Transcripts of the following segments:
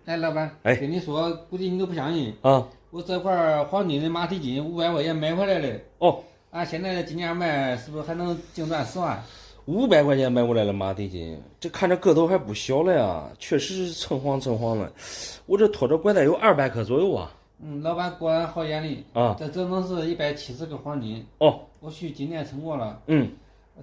哎，老板，哎跟你说，估计你都不相信啊，我这块黄金的马蹄金500块钱买回来的。哦，现在今年卖是不是还能净赚10万？500块钱买过来了马蹄金，这看着个头还不小了呀，确实是橙黄的。我这拖着拐带有200克左右啊。老板果然好眼力啊，这整整是170个黄金。哦，我去今年称过了。嗯，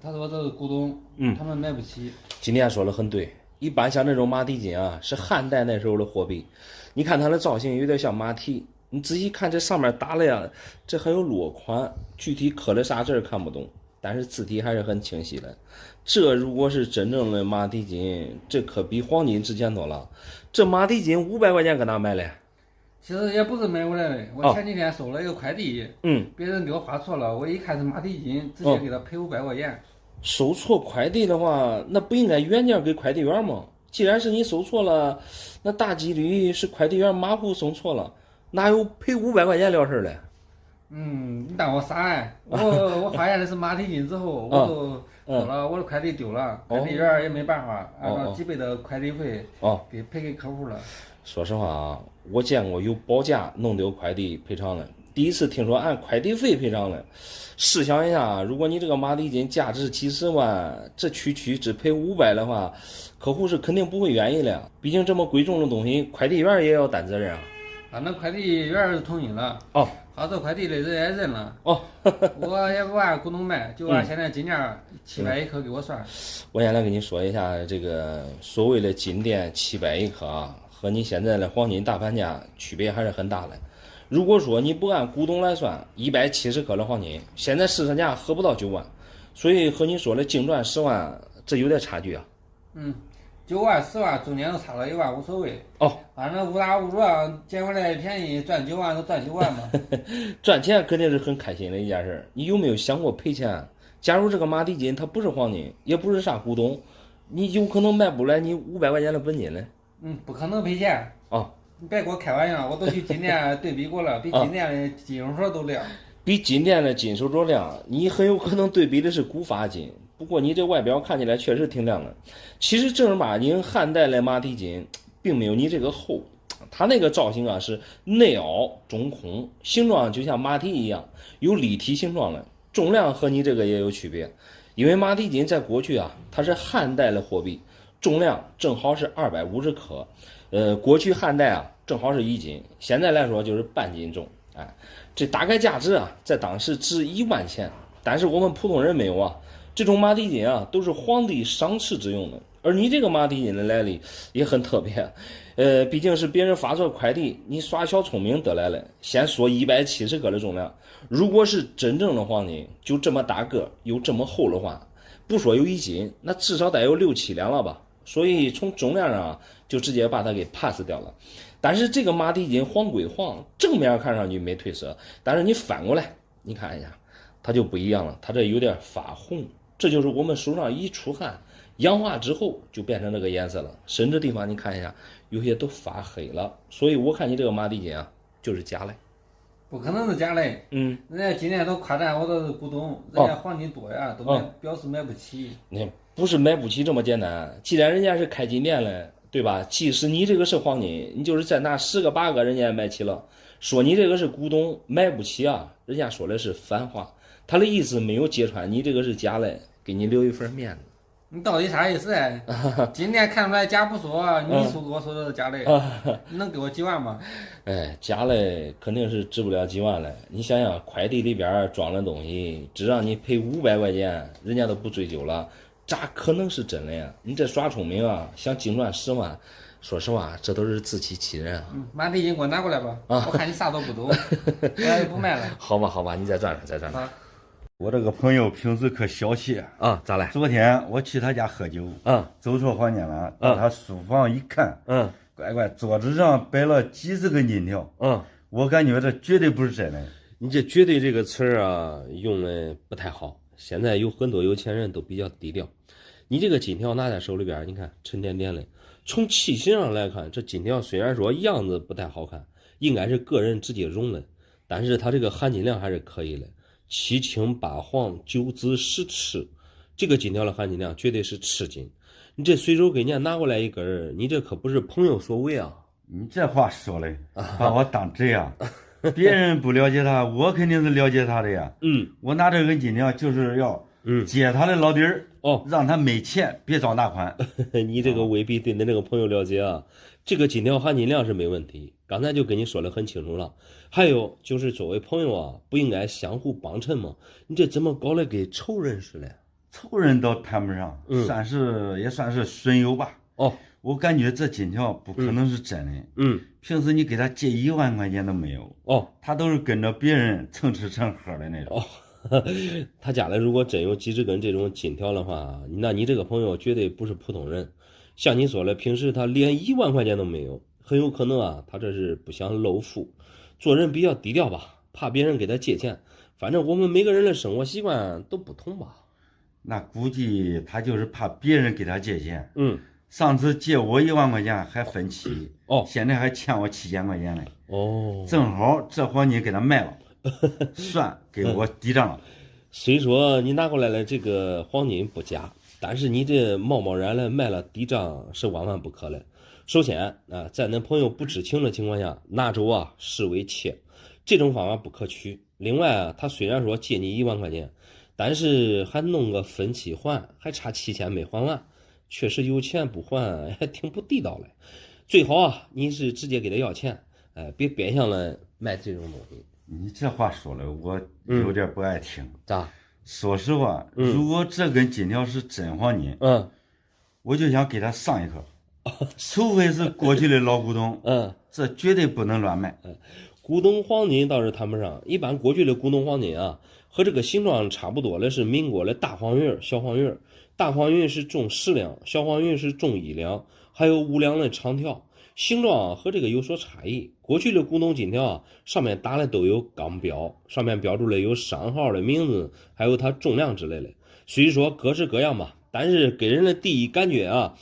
他说这个股东，他们买不起。今天说的很对，一般像这种马蹄金啊，是汉代那时候的货币。你看它的造型有点像马蹄，你仔细看这上面打了呀，这很有落款，具体刻了啥字儿看不懂，但是字体还是很清晰的。这如果是真正的马蹄金，这可比黄金值钱多了。这马蹄金500块钱搁哪买的？其实也不是买回来的，我前几天收了一个快递，别人给我发错了，我一看是马蹄金，直接给他赔500块钱。收错快递的话，那不应该原件给快递员吗？既然是你收错了，那大几率是快递员马虎送错了，哪有赔500块钱了事嘞？你当我傻哎？我发现的是马蹄金之后，我都说了我的快递丢了，快递员也没办法，按照几倍的快递费给赔给客户了。说实话啊，我见过有保价弄丢快递赔偿的，第一次听说按快递费赔偿的。试想一下，如果你这个马蹄金价值几十万，这区只赔500的话，客户是肯定不会愿意的。毕竟这么贵重的东西，快递员也要担责任啊。反正快递员是同意了。发这快递的人也认了。我也不按股东卖，就按现在金价700一克给我算。我先来跟你说一下，这个所谓的金店700一克啊，和你现在的黄金大盘价区别还是很大的。如果说你不按股东来算，170克的黄金，现在市场价合不到9万，所以和你说的净赚10万，这有点差距啊。9万10万中间都差了1万无所谓。反正误打误撞捡回来便宜，赚9万都赚9万嘛。赚钱肯定是很开心的一件事，你有没有想过赔钱？假如这个马蹄金它不是黄金，也不是啥古董，你有可能卖不来你500块钱的本金呢。不可能赔钱。你别给我开玩笑，我都去金店对比过了，比金店的金手镯都亮。比金店的金手镯亮，你很有可能对比的是古发金。不过你这外表看起来确实挺亮的。其实正儿八经汉代的马蹄金并没有你这个厚，它那个造型啊是内凹中空，形状就像马蹄一样，有立体形状的。重量和你这个也有区别，因为马蹄金在过去啊，它是汉代的货币，重量正好是250克。过去汉代啊正好是1斤，现在来说就是半斤重。这大概价值啊，在当时值1万钱，但是我们普通人没有啊。这种马蹄金啊，都是皇帝赏赐之用的。而你这个马蹄金的来历也很特别，毕竟是别人发错快递，你耍小聪明得来了。先说170克的重量，如果是真正的黄金，就这么大个又这么厚的话，不说有1斤，那至少得有6、7两了吧。所以从重量上啊，就直接把它给 pass 掉了。但是这个马蹄金黄归黄，正面看上去没褪色，但是你翻过来你看一下，它就不一样了，它这有点发红，这就是我们手上一出汗氧化之后就变成这个颜色了，甚至地方你看一下有些都发黑了。所以我看你这个马蹄金啊就是假的。不可能是假的。人家今天都夸赞我的股东，人家黄金多呀，都表示买不起。你不是买不起这么简单，既然人家是开金店了，对吧？即使你这个是黄金，你就是再拿10个8个，人家也买起了。说你这个是股东买不起啊，人家说的是反话，他的意思没有揭穿你这个是假的，给你留一份面子。你到底啥意思哎？今天看出来假不说，你说给我说的是假的，你能给我几万吗？假的肯定是值不了几万了。你想想，快递里边装的东西，只让你赔500块钱，人家都不追究了，咋可能是真的呀？你这耍聪明啊，想净赚10万，说实话，这都是自欺欺人啊。马蹄金给我拿过来吧，我看你啥都不懂，我也不卖了。好吧，你再转转。我这个朋友平时可小气啊，咋了？昨天我去他家喝酒，走错房间了，到他书房一看，乖，桌子上摆了几十根金条，我感觉这绝对不是真的。你这绝对这个词儿啊，用的不太好。现在有很多有钱人都比较低调，你这个金条拿在手里边，你看沉甸甸的。从器型上来看，这金条虽然说样子不太好看，应该是个人直接熔的，但是它这个含金量还是可以的。7青8黄9紫10赤，这个金条的含金量绝对是赤金。你这随手给人家拿过来一根，你这可不是朋友所为啊。你这话说的，把我当真呀？别人不了解他，我肯定是了解他的呀。我拿这根金条就是要揭他的老底儿，让他没钱，别找大款。你这个未必对你这个朋友了解啊。这个金条含金量是没问题，刚才就跟你说的很清楚了。还有就是作为朋友啊，不应该相互帮衬吗？你这怎么搞得跟仇人似的？仇人倒谈不上，也算是损友吧。我感觉这金条不可能是真的。平时你给他借1万块钱都没有。他都是跟着别人蹭吃蹭喝的那种。他家里如果真有几十根这种金条的话，那你这个朋友绝对不是普通人。像你说的，平时他连1万块钱都没有，很有可能啊，他这是不想露富，做人比较低调吧，怕别人给他借钱。反正我们每个人的生活习惯都不同吧。那估计他就是怕别人给他借钱。上次借我1万块钱还分期，现在还欠我7000块钱嘞。正好这黄金给他卖了，算给我抵账了。虽说你拿过来的这个黄金不假，但是你这贸贸然的卖了抵账是万万不可的。首先啊，在恁朋友不知情的情况下拿走啊，视为窃，这种方法不可取。另外啊，他虽然说借你1万块钱，但是还弄个分期还，还差7000没还完，确实有钱不还，还挺不地道嘞。最好啊，你是直接给他要钱，别变相的卖这种东西。你这话说的我有点不爱听。咋？说实话，如果这根金条是真黄金，我就想给他上一课。除非是过去的老古董，这绝对不能乱卖。古董黄金倒是谈不上，一般过去的古董黄金啊，和这个形状差不多的是民国的大黄玉、小黄玉。大黄玉是重10两，小黄玉是重1两，还有5两的长条，形状和这个有所差异。过去的古董金条啊，上面打的都有钢标，上面标注了有商号的名字，还有它重量之类的。虽说各式各样吧，但是给人的第一感觉啊，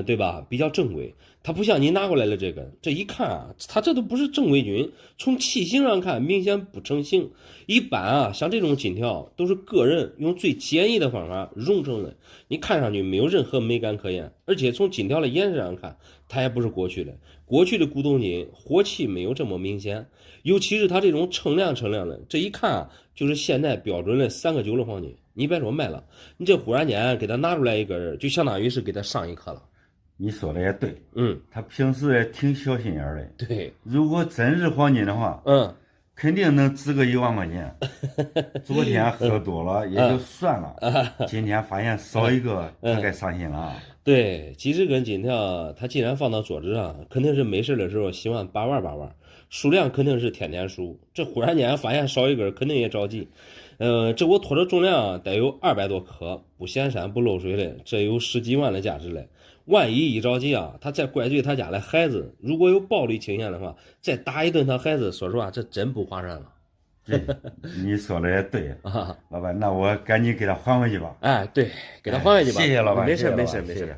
对吧？比较正规。它不像你拿过来的这个，这一看啊，它这都不是正规军，从器型上看明显不成形。一般啊，像这种金条都是个人用最简易的方法熔成的，你看上去没有任何美感可言。而且从金条的颜色上看，它也不是过去的。过去的古董金火气没有这么明显，尤其是它这种称量的，这一看啊，就是现在标准的3个9的黄金。你别说卖了，你这忽然间给他拿出来一根，就相当于是给他上一课了。你说的也对，他平时也挺小心眼的。对，如果真是黄金的话，肯定能值个1万块钱。昨天喝多了也就算了，今天发现少一个，他该伤心了。对，几十根金条，他既然放到桌子上，肯定是没事的时候喜欢把玩，数量肯定是天天数。这忽然间发现少一根，肯定也着急。这我拖着重量得有200多克，不显山不漏水的，这有10几万的价值嘞。万一一着急啊，他再怪罪他家的孩子，如果有暴力倾向的话，再打一顿他孩子，说实话，这真不划算了。你说的也对啊，老板，那我赶紧给他还回去吧。对，给他还回去吧。谢谢老板，没事。